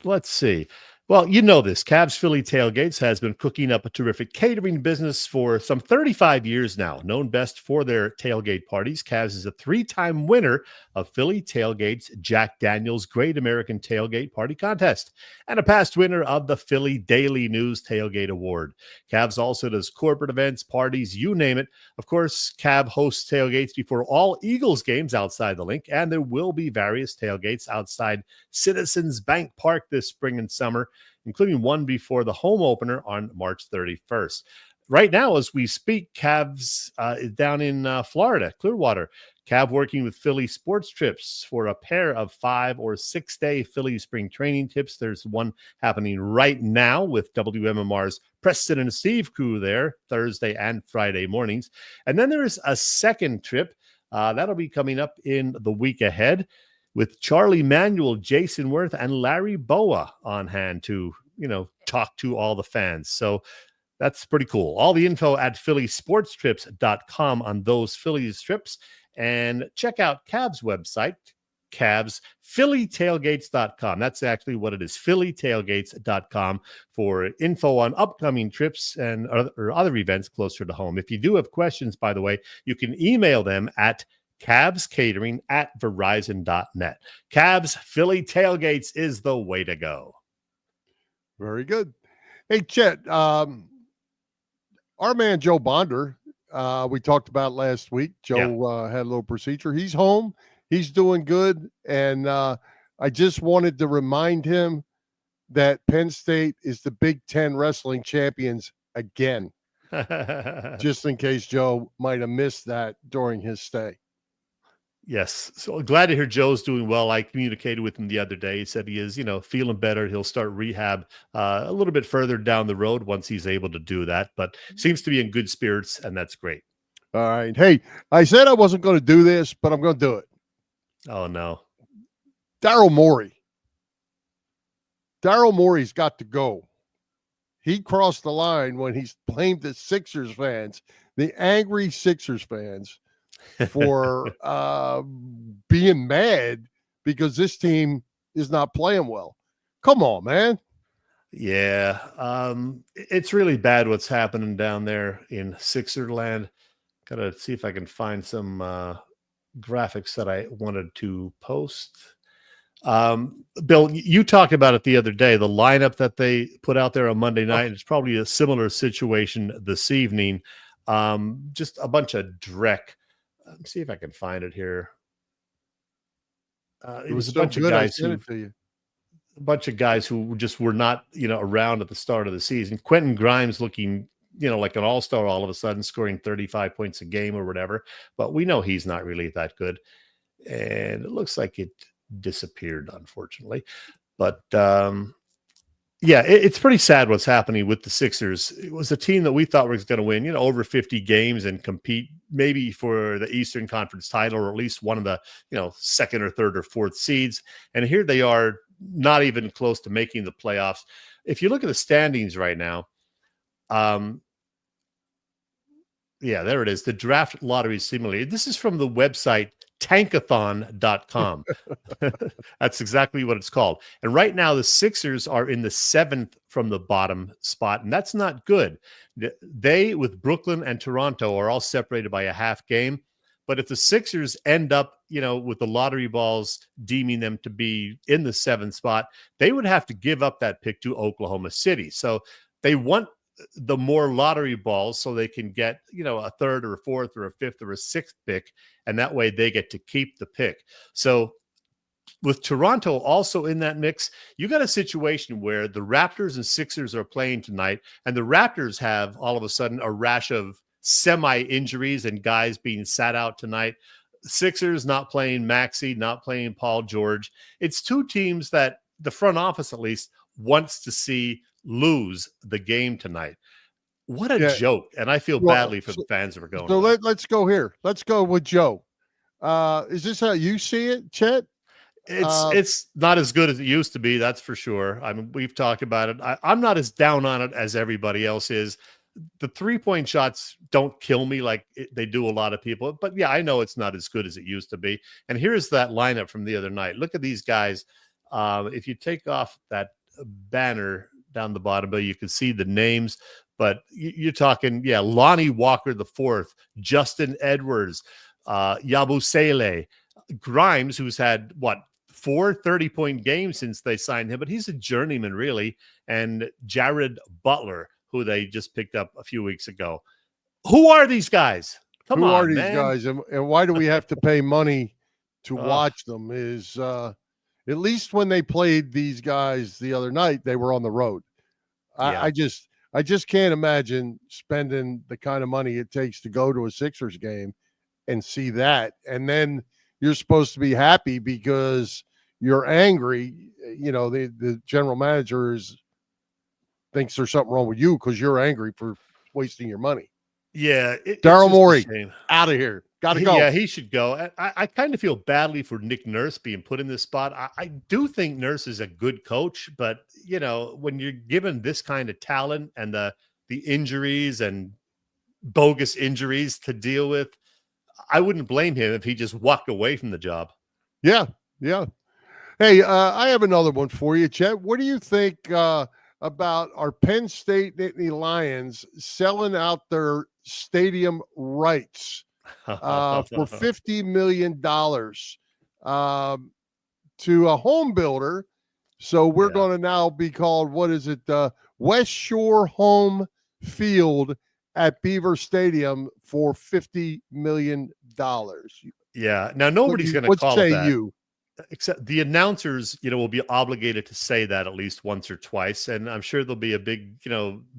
Let's see. Well, this Cavs Philly Tailgates has been cooking up a terrific catering business for some 35 years now. Known best for their tailgate parties, Cavs is a 3-time winner of Philly Tailgate's Jack Daniels Great American Tailgate Party Contest and a past winner of the Philly Daily News Tailgate Award. Cavs also does corporate events, parties, you name it. Of course, Cav hosts tailgates before all Eagles games outside the link, and there will be various tailgates outside Citizens Bank Park this spring and summer, including one before the home opener on March 31st. Right now, as we speak, Cavs down in Florida, Clearwater. Cav working with Philly Sports Trips for a pair of 5 or 6 day Philly spring training tips. There's one happening right now with WMMR's Preston and Steve crew there Thursday and Friday mornings. And then there's a second trip that'll be coming up in the week ahead, with Charlie Manuel, Jason Worth, and Larry Boa on hand to, talk to all the fans. So that's pretty cool. All the info at phillysportstrips.com on those Phillies trips. And check out Cavs' website, phillytailgates.com. That's actually what it is, phillytailgates.com, for info on upcoming trips and or other events closer to home. If you do have questions, by the way, you can email them at cavscatering@verizon.net. Cavs Philly Tailgates is the way to go. Very good. Hey, Chet, our man Joe Bonder, we talked about last week. Joe had a little procedure. He's home. He's doing good. And I just wanted to remind him that Penn State is the Big Ten wrestling champions again, just in case Joe might have missed that during his stay. Yes. So glad to hear Joe's doing well. I communicated with him the other day. He said he is, feeling better. He'll start rehab a little bit further down the road once he's able to do that, but seems to be in good spirits, and that's great. All right. Hey, I said I wasn't going to do this, but I'm going to do it. Oh, no. Daryl Morey. Daryl Morey's got to go. He crossed the line when he blamed the Sixers fans, the angry Sixers fans, for being mad because this team is not playing well. Come on, man. Yeah. It's really bad what's happening down there in Sixerland. Gotta see if I can find some graphics that I wanted to post. Bill, you talked about it the other day, the lineup that they put out there on Monday night. It's probably a similar situation this evening. Just a bunch of dreck. Let's see if I can find it here. It was a bunch of guys who just were not, around at the start of the season. Quentin Grimes looking, like an all-star all of a sudden, scoring 35 points a game or whatever. But we know he's not really that good. And it looks like it disappeared, unfortunately. But it's pretty sad what's happening with the Sixers. It was a team that we thought was going to win, over 50 games and compete maybe for the Eastern Conference title, or at least one of the, second or third or fourth seeds. And here they are, not even close to making the playoffs. If you look at the standings right now, there it is. The draft lottery simulator. This is from the website tankathon.com. That's exactly what it's called. And right now the Sixers are in the 7th from the bottom spot, and that's not good. They, with Brooklyn and Toronto, are all separated by a half game. But if the Sixers end up, with the lottery balls deeming them to be in the 7th spot, they would have to give up that pick to Oklahoma City. So they want the more lottery balls so they can get, a third or a fourth or a fifth or a sixth pick. And that way they get to keep the pick. So with Toronto also in that mix, you got a situation where the Raptors and Sixers are playing tonight, and the Raptors have all of a sudden a rash of semi-injuries and guys being sat out tonight. Sixers not playing Maxey, not playing Paul George. It's two teams that the front office at least wants to see lose the game tonight. What a joke. And I feel badly for the fans that are going. So let's go here. Let's go with Joe. Is this how you see it, Chet? It's not as good as it used to be. That's for sure. I mean, we've talked about it. I'm not as down on it as everybody else is. The 3-point shots don't kill me like they do a lot of people. But yeah, I know it's not as good as it used to be. And here's that lineup from the other night. Look at these guys. If you take off that banner down the bottom, you can see the names. But you're talking, Lonnie Walker the fourth, Justin Edwards, Yabusele, Grimes, who's had 4 30-point games since they signed him, but he's a journeyman really, and Jared Butler, who they just picked up a few weeks ago. Who are these guys? Who are these guys, and why do we have to pay money to watch them? Is at least when they played these guys the other night, they were on the road. I just can't imagine spending the kind of money it takes to go to a Sixers game and see that. And then you're supposed to be happy because you're angry. The general manager thinks there's something wrong with you because you're angry for wasting your money. Yeah. Daryl Morey, out of here. Got to go. Yeah, he should go. I kind of feel badly for Nick Nurse being put in this spot. I do think Nurse is a good coach, but, when you're given this kind of talent and the injuries and bogus injuries to deal with, I wouldn't blame him if he just walked away from the job. Yeah. Hey, I have another one for you, Chet. What do you think about our Penn State Nittany Lions selling out their stadium rights for $50 million to a home builder? So we're going to now be called, West Shore Home Field at Beaver Stadium for $50 million. Yeah. Now, nobody's going to call it that. What say you? Except the announcers, will be obligated to say that at least once or twice. And I'm sure there'll be a big,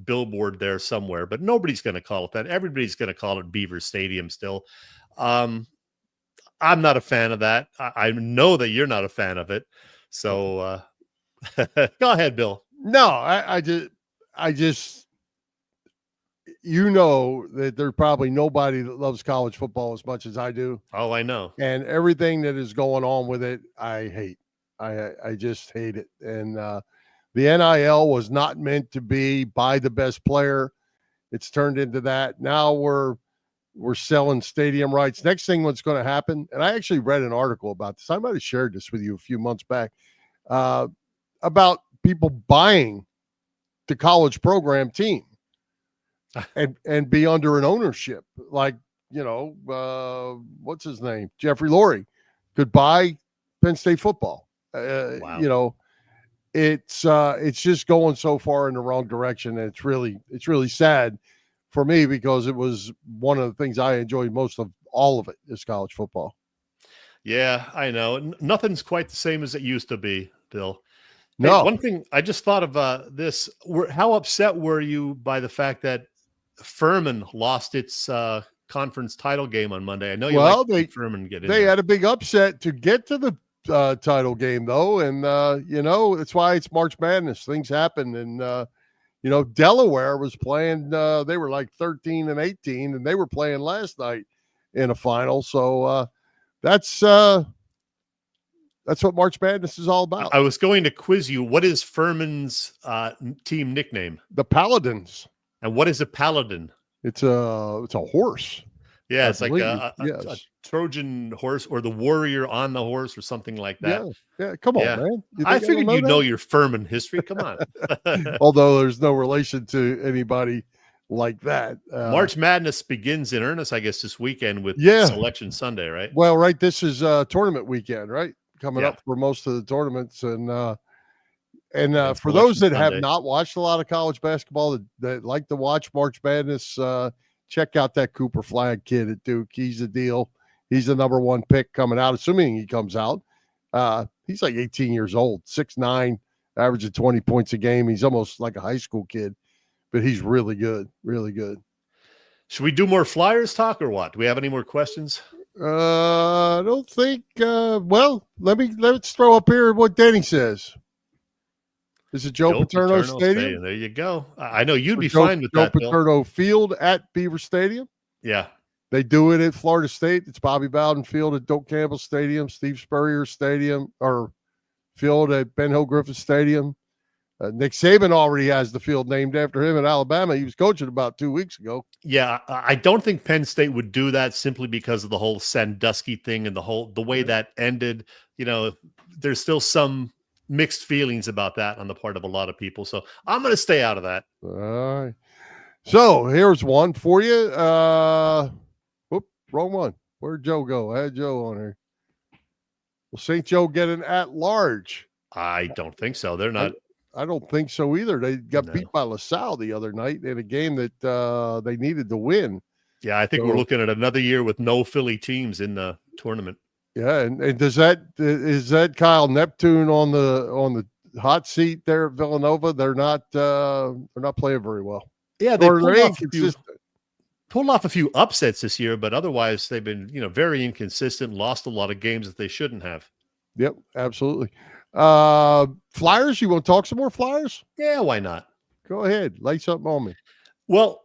billboard there somewhere, but nobody's going to call it that. Everybody's going to call it Beaver Stadium still. I'm not a fan of that. I know that you're not a fan of it. So go ahead, Bill. No, I just, that there's probably nobody that loves college football as much as I do. Oh, I know. And everything that is going on with it, I hate. I just hate it. And the NIL was not meant to be buy the best player. It's turned into that. Now we're selling stadium rights. Next thing what's going to happen, and I actually read an article about this. I might have shared this with you a few months back about people buying the college program team and be under an ownership. Like, what's his name? Jeffrey Lurie could buy Penn State football. Wow. It's just going so far in the wrong direction. And it's really sad for me because it was one of the things I enjoyed most of all of it is college football. Yeah, I know. Nothing's quite the same as it used to be, Bill. No. Hey, one thing I just thought of this. How upset were you by the fact that Furman lost its conference title game on Monday? I know Furman get in. They had a big upset to get to the title game, though, and that's why it's March Madness. Things happen, and Delaware was playing. They were like 13-18, and they were playing last night in a final. So that's what March Madness is all about. I was going to quiz you. What is Furman's team nickname? The Paladins. And what is a paladin? It's a horse. Yeah, it's like a Trojan horse or the warrior on the horse or something like that. Yeah. Come on, man. I figured you'd know your Furman history. Come on. Although there's no relation to anybody like that. March Madness begins in earnest, I guess, this weekend with Selection Sunday, right? Well, right. This is tournament weekend, right? Coming up for most of the tournaments. And for those that have not watched a lot of college basketball that like to watch March Madness, check out that Cooper Flagg kid at Duke. He's the deal. He's the number one pick coming out, assuming he comes out. He's like 18 years old, 6'9", averaging 20 points a game. He's almost like a high school kid, but he's really good, really good. Should we do more Flyers talk or what? Do we have any more questions? I don't think. Well, let's throw up here what Denny says. Is it Joe Paterno Stadium? There you go. I know you'd be fine with that. Joe Paterno Field at Beaver Stadium. Yeah. They do it at Florida State. It's Bobby Bowden Field at Doak Campbell Stadium, Steve Spurrier Stadium, or field at Ben Hill Griffith Stadium. Nick Saban already has the field named after him in Alabama. He was coaching about 2 weeks ago. Yeah, I don't think Penn State would do that simply because of the whole Sandusky thing and the way that ended. There's still some mixed feelings about that on the part of a lot of people. So I'm going to stay out of that. All right. So here's one for you. Wrong one. Where'd Joe go? I had Joe on here. Will St. Joe get an at-large? I don't think so. They're not. I don't think so either. They got beat by LaSalle the other night in a game that they needed to win. Yeah, I think we're looking at another year with no Philly teams in the tournament. Yeah, and is that Kyle Neptune on the hot seat there at Villanova? They're not playing very well. Yeah, they pulled off a few upsets this year, but otherwise they've been very inconsistent. Lost a lot of games that they shouldn't have. Yep, absolutely. Flyers, you want to talk some more Flyers? Yeah, why not? Go ahead, lay something on me. Well,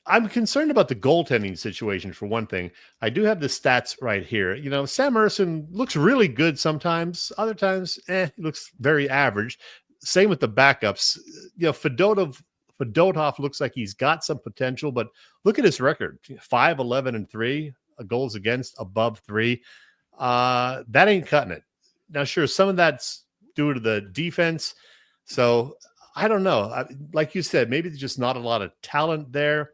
I'm concerned about the goaltending situation for one thing. I do have the stats right here. Sam Ersson looks really good sometimes. Other times, he looks very average. Same with the backups. Fedotov looks like he's got some potential, but look at his record: 5-11-3, goals against above 3. That ain't cutting it. Now, sure, some of that's due to the defense. So I don't know. Like you said, maybe there's just not a lot of talent there.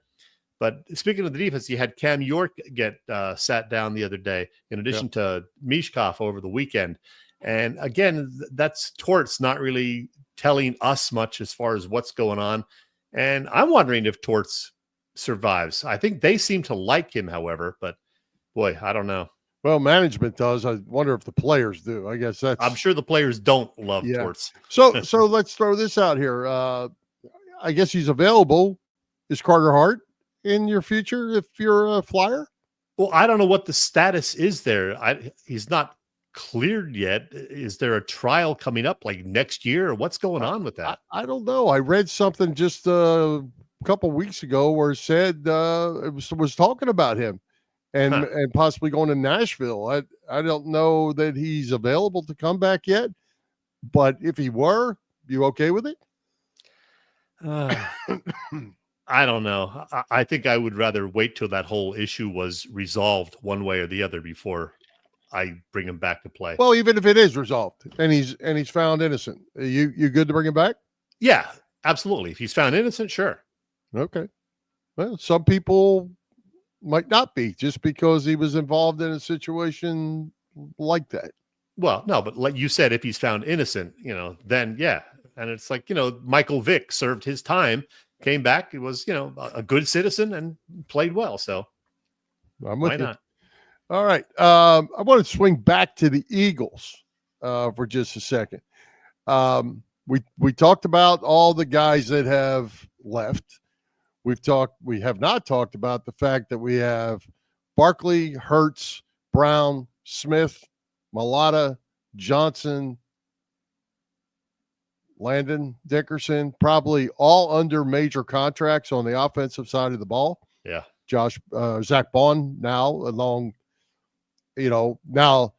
But speaking of the defense, you had Cam York get sat down the other day, in addition to Mishkov over the weekend. And again, that's Torts not really telling us much as far as what's going on. And I'm wondering if Torts survives. I think they seem to like him, however, but boy, I don't know. Well, management does. I wonder if the players do. I guess I'm sure the players don't love Torts. So let's throw this out here. I guess he's available. Is Carter Hart in your future if you're a Flyer? Well, I don't know what the status is there. He's not cleared yet. Is there a trial coming up like next year, or what's going on with that? I don't know. I read something just a couple weeks ago where it said it was talking about him and possibly going to Nashville. I don't know that he's available to come back yet, but if he were, you okay with it? I don't know. I think I would rather wait till that whole issue was resolved one way or the other before I bring him back to play. Well, even if it is resolved and he's found innocent, you good to bring him back? Yeah, absolutely. If he's found innocent, sure. Okay. Well, some people might not be just because he was involved in a situation like that. Well, no, but like you said, if he's found innocent, then yeah. And it's like, Michael Vick served his time, came back. He was, a good citizen and played well. So why not? All right. I want to swing back to the Eagles for just a second. We talked about all the guys that have left. We have not talked about the fact that we have Barkley, Hurts, Brown, Smith, Mailata, Johnson, Landon Dickerson, probably all under major contracts on the offensive side of the ball. Yeah. Zach Bond now along, now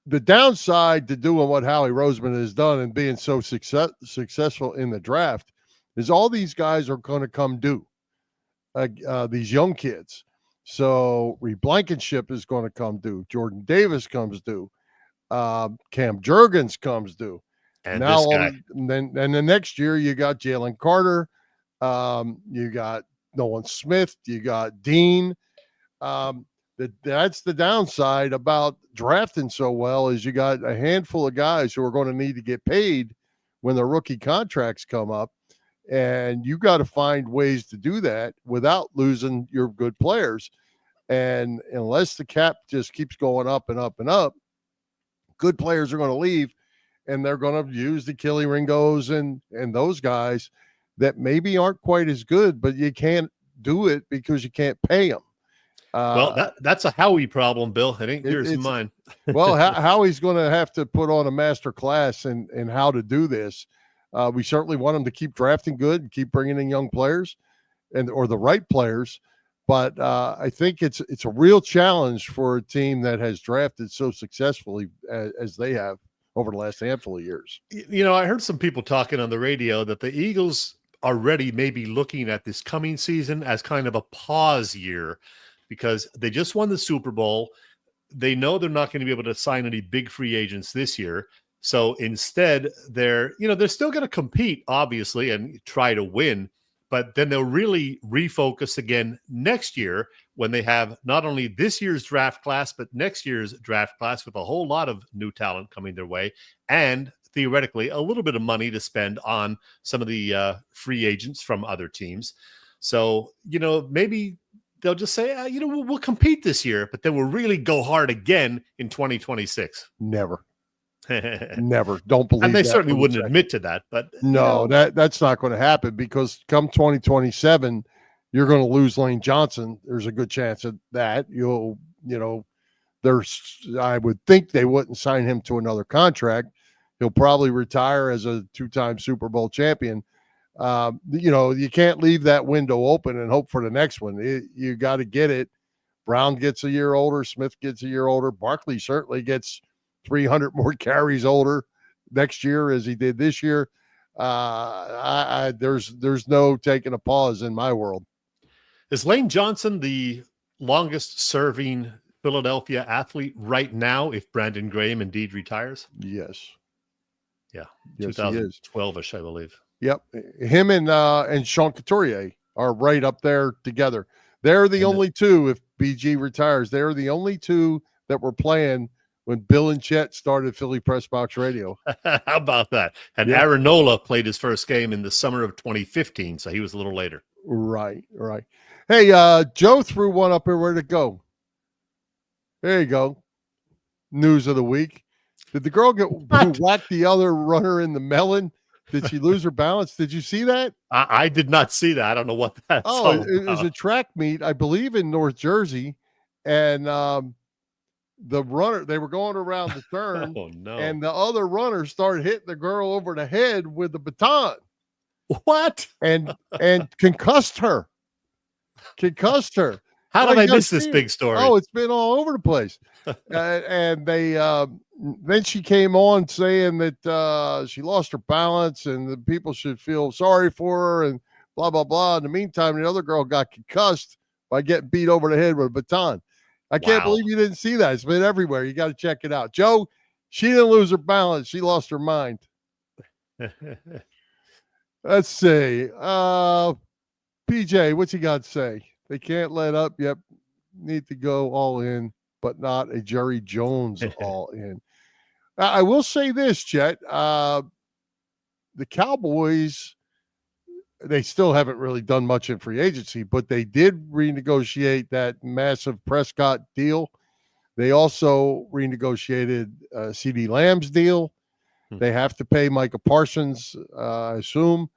the downside to doing what Howie Roseman has done and being so successful in the draft is all these guys are going to come due, these young kids. So Reed Blankenship is going to come due. Jordan Davis comes due. Cam Jurgens comes due. And now, this guy. then the next year you got Jalen Carter, you got Nolan Smith, you got Dean. That's the downside about drafting so well is you got a handful of guys who are going to need to get paid when the rookie contracts come up, and you got to find ways to do that without losing your good players. And unless the cap just keeps going up and up and up, good players are going to leave. And they're going to use the Kelly Ringos and those guys that maybe aren't quite as good, but you can't do it because you can't pay them. Well, that's a Howie problem, Bill. It ain't yours and mine. Well, Howie's going to have to put on a master class in how to do this. We certainly want him to keep drafting good and keep bringing in young players or the right players. But I think it's a real challenge for a team that has drafted so successfully as they have over the last handful of years. I heard some people talking on the radio that the Eagles already may be looking at this coming season as kind of a pause year because they just won the Super Bowl. They know they're not going to be able to sign any big free agents this year. So instead, they're still going to compete, obviously, and try to win. But then they'll really refocus again next year when they have not only this year's draft class, but next year's draft class with a whole lot of new talent coming their way and theoretically a little bit of money to spend on some of the free agents from other teams. So, maybe they'll just say, we'll compete this year, but then we'll really go hard again in 2026. Never. Never. Don't believe and they that certainly wouldn't admit to that, but no, that's not going to happen because come 2027 you're going to lose Lane Johnson. There's a good chance of that. I would think they wouldn't sign him to another contract. He'll probably retire as a two-time Super Bowl champion. You can't leave that window open and hope for the next one. You got to get it. Brown gets a year older, Smith gets a year older, Barkley certainly gets 300 more carries older next year as he did this year. There's no taking a pause in my world. Is Lane Johnson the longest serving Philadelphia athlete right now if Brandon Graham indeed retires? Yes. Yeah. Yes, 2012-ish, I believe. Yep. Him and Sean Couturier are right up there together. They're the only two, if BG retires, they're the only two that were playing when Bill and Chet started Philly Pressbox Radio. How about that? And Aaron Nola played his first game in the summer of 2015, so he was a little later. Right. Hey, Joe threw one up here. Where'd it go? There you go. News of the week. Did the girl who whacked the other runner in the melon? Did she lose her balance? Did you see that? I did not see that. I don't know what that's all it was a track meet, I believe, in North Jersey. and the runner, they were going around the turn, Oh, no. and the other runner started hitting the girl over the head with the baton. What? And concussed her. How did I miss this big story? Oh, it's been all over the place. And they then she came on saying that she lost her balance and the people should feel sorry for her and blah, blah, blah. In the meantime, the other girl got concussed by getting beat over the head with a baton. I can't believe you didn't see that. It's been everywhere. You got to check it out. Joe, she didn't lose her balance. She lost her mind. Let's see. PJ, what's he got to say? They can't let up. Yep. Need to go all in, but not a Jerry Jones all in. I will say this, Chet. The Cowboys, they still haven't really done much in free agency, but they did renegotiate that massive Prescott deal. They also renegotiated CeeDee Lamb's deal. They have to pay Micah Parsons, I assume.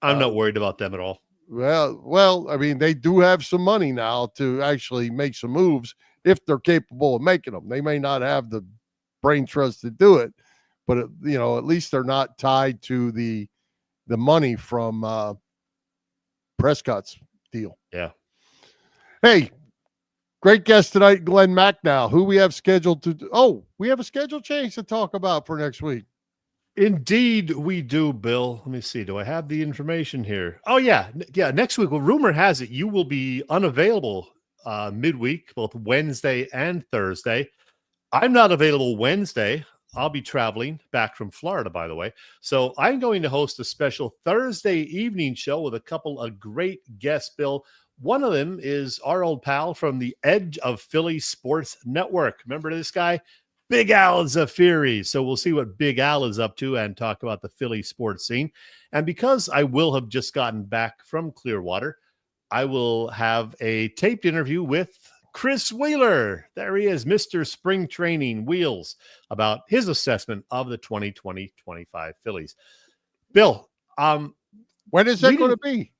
I'm not worried about them at all. Well, I mean, they do have some money now to actually make some moves if they're capable of making them. They may not have the brain trust to do it, but at least they're not tied to the money from Prescott's deal. Yeah. Hey, great guest tonight, Glen Macnow. Who we have scheduled to? We have a schedule change to talk about for next week. Indeed, we do, Bill. Let me see. Do I have the information here? Oh, yeah. Yeah, next week. Well, rumor has it you will be unavailable midweek, both Wednesday and Thursday. I'm not available Wednesday. I'll be traveling back from Florida, by the way. So I'm going to host a special Thursday evening show with a couple of great guests, Bill. One of them is our old pal from the Edge of Philly Sports Network. Remember this guy? Big Al Zafiri. So we'll see what Big Al is up to and talk about the Philly sports scene. And because I will have just gotten back from Clearwater, I will have a taped interview with Chris Wheeler. There he is, Mr. Spring Training Wheels, about his assessment of the 2020-25 Phillies. Bill, when is that going to be?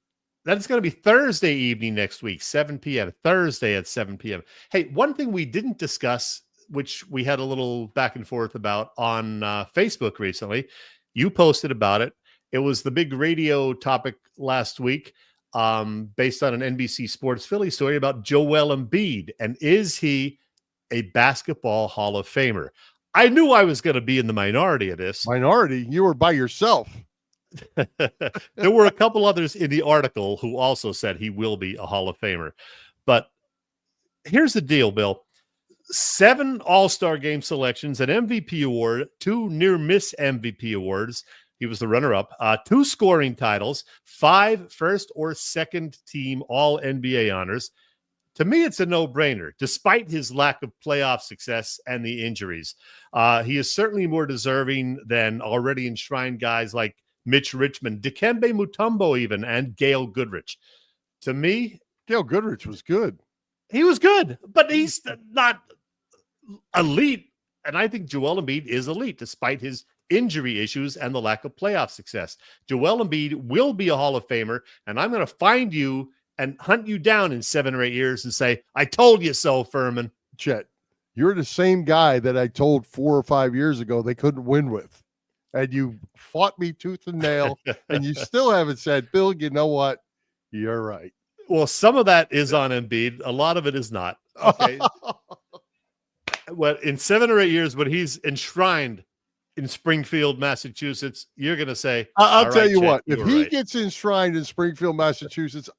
That's going to be Thursday evening next week, 7 p.m. Thursday at 7 p.m. Hey, one thing we didn't discuss, which we had a little back and forth about on Facebook recently. You posted about it. It was the big radio topic last week based on an NBC Sports Philly story about Joel Embiid. And is he a basketball Hall of Famer? I knew I was going to be in the minority of this. Minority? You were by yourself. There were a couple others in the article who also said he will be a Hall of Famer. But here's the deal, Bill. 7 All-Star Game selections, an MVP award, 2 near-miss MVP awards. He was the runner-up. 2 scoring titles, 5 first or second team All-NBA honors. To me, it's a no-brainer, despite his lack of playoff success and the injuries. He is certainly more deserving than already enshrined guys like Mitch Richmond, Dikembe Mutombo even, and Gail Goodrich. To me, Gail Goodrich was good. He was good, but he's not elite. And I think Joel Embiid is elite, despite his injury issues and the lack of playoff success. Joel Embiid will be a Hall of Famer, and I'm going to find you and hunt you down in 7 or 8 years and say, I told you so, Furman. Chet, you're the same guy that I told 4 or 5 years ago they couldn't win with. And you fought me tooth and nail, and you still haven't said, Bill, you know what? You're right. Well, some of that is on Embiid. A lot of it is not. Okay. In 7 or 8 years, when he's enshrined in Springfield, Massachusetts, you're going to say, I'll tell you what, if he gets enshrined in Springfield, Massachusetts,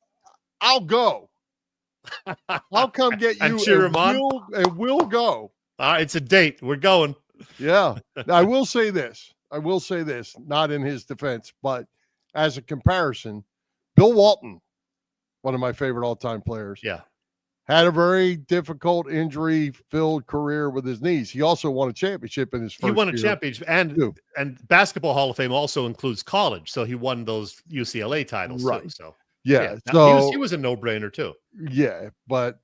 I'll go. I'll come get you and cheer him on. And we'll go. It's a date. We're going. Yeah. Now, I will say this, not in his defense, but as a comparison, Bill Walton, one of my favorite all-time players. Yeah. Had a very difficult injury-filled career with his knees. He also won a championship in his first year. He won a championship, and Basketball Hall of Fame also includes college, so he won those UCLA titles right. too. So yeah. So he was a no-brainer too. Yeah, but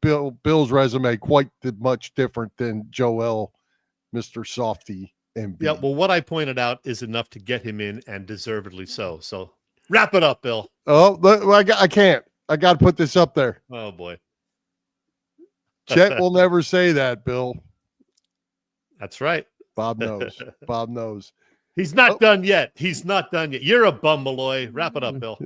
Bill's resume quite much different than Joel, Mr. Softy, and yeah. Well, what I pointed out is enough to get him in, and deservedly so. So wrap it up, Bill. Oh, I can't. I got to put this up there. Oh, boy. Chet will never say that, Bill. That's right. Bob knows. Bob knows. He's not done yet. He's not done yet. You're a bum, Malloy. Wrap it up, Bill.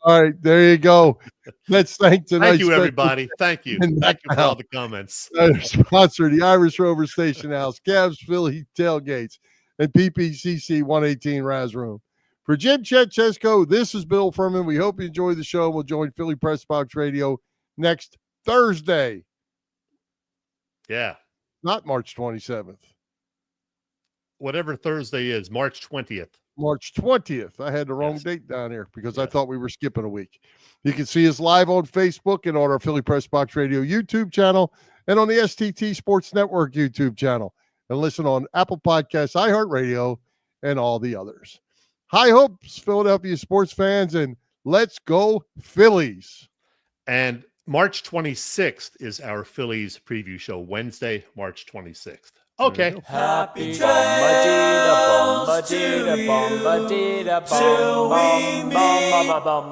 All right, there you go. Let's thank tonight. Thank you, everybody. Thank you. Thank you for all the comments. Sponsor the Irish Rover Station House, Cavs Philly Tailgates, and PPCC 118 Raz Room. For Jim Chet Chesko, this is Bill Furman. We hope you enjoy the show. We'll join Philly Press Box Radio next Thursday. Yeah. Not March 27th. Whatever Thursday is, March 20th. March 20th. I had the wrong date down here because I thought we were skipping a week. You can see us live on Facebook and on our Philly Press Box Radio YouTube channel and on the STT Sports Network YouTube channel. And listen on Apple Podcasts, iHeartRadio, and all the others. High hopes, Philadelphia sports fans, and let's go Phillies. And March 26th is our Phillies preview show, Wednesday, March 26th. Okay. Happy travels to you till we meet again.